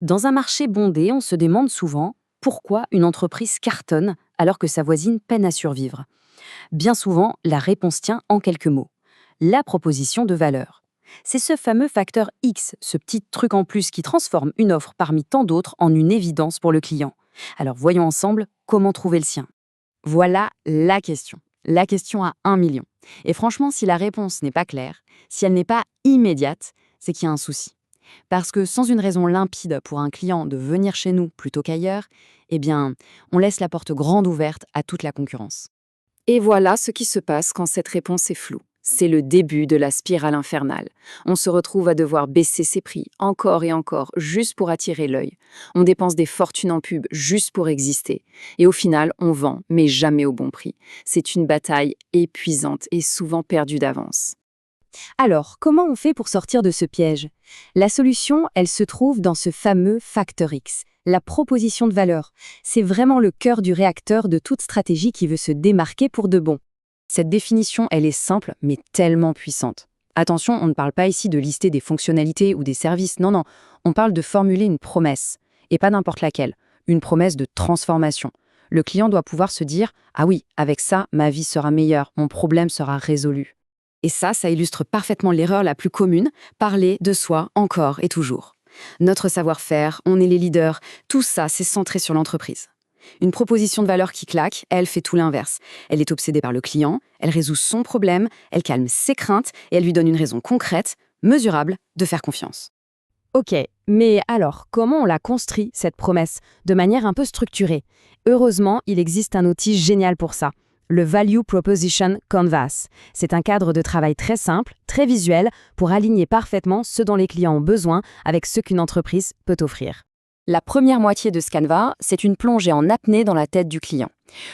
Dans un marché bondé, on se demande souvent pourquoi une entreprise cartonne alors que sa voisine peine à survivre. Bien souvent, la réponse tient en quelques mots. La proposition de valeur. C'est ce fameux facteur X, ce petit truc en plus qui transforme une offre parmi tant d'autres en une évidence pour le client. Alors voyons ensemble comment trouver le sien. Voilà la question. La question à 1 million. Et franchement, si la réponse n'est pas claire, si elle n'est pas immédiate, c'est qu'il y a un souci. Parce que sans une raison limpide pour un client de venir chez nous plutôt qu'ailleurs, eh bien, on laisse la porte grande ouverte à toute la concurrence. Et voilà ce qui se passe quand cette réponse est floue. C'est le début de la spirale infernale. On se retrouve à devoir baisser ses prix encore et encore juste pour attirer l'œil. On dépense des fortunes en pub juste pour exister. Et au final, on vend, mais jamais au bon prix. C'est une bataille épuisante et souvent perdue d'avance. Alors, comment on fait pour sortir de ce piège? La solution, elle se trouve dans ce fameux facteur X, la proposition de valeur. C'est vraiment le cœur du réacteur de toute stratégie qui veut se démarquer pour de bon. Cette définition, elle est simple, mais tellement puissante. Attention, on ne parle pas ici de lister des fonctionnalités ou des services, non, non, on parle de formuler une promesse, et pas n'importe laquelle, une promesse de transformation. Le client doit pouvoir se dire « Ah oui, avec ça, ma vie sera meilleure, mon problème sera résolu ». Et ça illustre parfaitement l'erreur la plus commune, parler de soi encore et toujours. Notre savoir-faire, on est les leaders, tout ça, c'est centré sur l'entreprise. Une proposition de valeur qui claque, elle fait tout l'inverse. Elle est obsédée par le client, elle résout son problème, elle calme ses craintes et elle lui donne une raison concrète, mesurable, de faire confiance. Ok, mais alors, comment on la construit, cette promesse, de manière un peu structurée? Heureusement, il existe un outil génial pour ça. Le Value Proposition Canvas. C'est un cadre de travail très simple, très visuel, pour aligner parfaitement ce dont les clients ont besoin avec ce qu'une entreprise peut offrir. La première moitié de ce canevas, c'est une plongée en apnée dans la tête du client.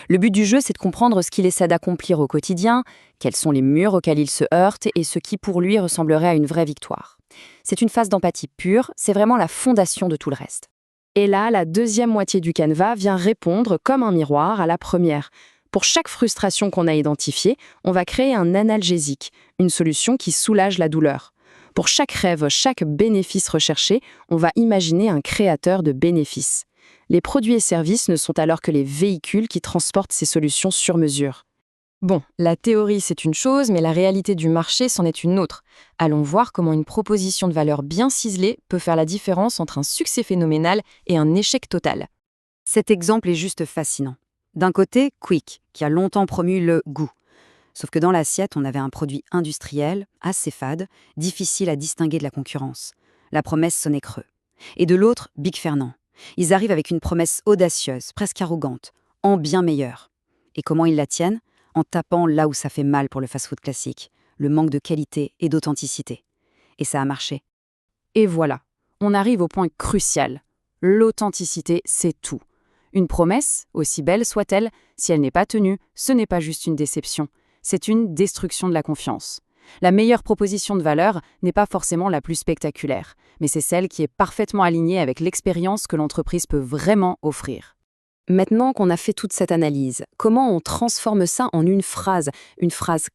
Le but du jeu, c'est de comprendre ce qu'il essaie d'accomplir au quotidien, quels sont les murs auxquels il se heurte et ce qui pour lui ressemblerait à une vraie victoire. C'est une phase d'empathie pure, c'est vraiment la fondation de tout le reste. Et là, la deuxième moitié du canevas vient répondre comme un miroir à la première. Pour chaque frustration qu'on a identifiée, on va créer un analgésique, une solution qui soulage la douleur. Pour chaque rêve, chaque bénéfice recherché, on va imaginer un créateur de bénéfices. Les produits et services ne sont alors que les véhicules qui transportent ces solutions sur mesure. Bon, la théorie c'est une chose, mais la réalité du marché c'en est une autre. Allons voir comment une proposition de valeur bien ciselée peut faire la différence entre un succès phénoménal et un échec total. Cet exemple est juste fascinant. D'un côté, Quick, qui a longtemps promu le goût. Sauf que dans l'assiette, on avait un produit industriel, assez fade, difficile à distinguer de la concurrence. La promesse sonnait creux. Et de l'autre, Big Fernand. Ils arrivent avec une promesse audacieuse, presque arrogante, en bien meilleur. Et comment ils la tiennent? En tapant là où ça fait mal pour le fast-food classique, le manque de qualité et d'authenticité. Et ça a marché. Et voilà, on arrive au point crucial. L'authenticité, c'est tout. Une promesse, aussi belle soit-elle, si elle n'est pas tenue, ce n'est pas juste une déception, c'est une destruction de la confiance. La meilleure proposition de valeur n'est pas forcément la plus spectaculaire, mais c'est celle qui est parfaitement alignée avec l'expérience que l'entreprise peut vraiment offrir. Maintenant qu'on a fait toute cette analyse, comment on transforme ça en une phrase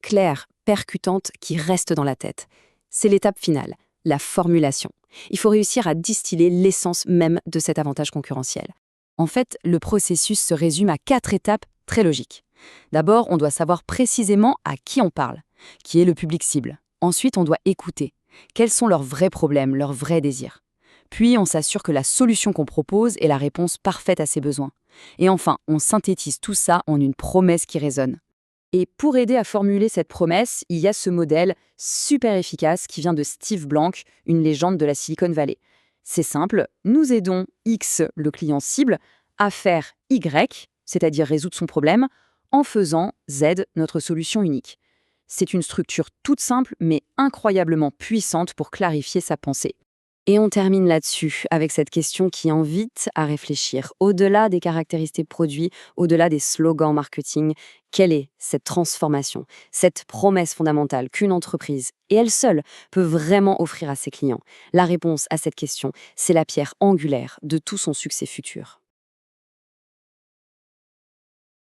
claire, percutante, qui reste dans la tête? C'est l'étape finale, la formulation. Il faut réussir à distiller l'essence même de cet avantage concurrentiel. En fait, le processus se résume à 4 étapes très logiques. D'abord, on doit savoir précisément à qui on parle, qui est le public cible. Ensuite, on doit écouter. Quels sont leurs vrais problèmes, leurs vrais désirs? Puis, on s'assure que la solution qu'on propose est la réponse parfaite à ses besoins. Et enfin, on synthétise tout ça en une promesse qui résonne. Et pour aider à formuler cette promesse, il y a ce modèle super efficace qui vient de Steve Blank, une légende de la Silicon Valley. C'est simple, nous aidons X, le client cible, à faire Y, c'est-à-dire résoudre son problème, en faisant Z, notre solution unique. C'est une structure toute simple, mais incroyablement puissante pour clarifier sa pensée. Et on termine là-dessus, avec cette question qui invite à réfléchir. Au-delà des caractéristiques produits, au-delà des slogans marketing, quelle est cette transformation, cette promesse fondamentale qu'une entreprise, et elle seule, peut vraiment offrir à ses clients? La réponse à cette question, c'est la pierre angulaire de tout son succès futur.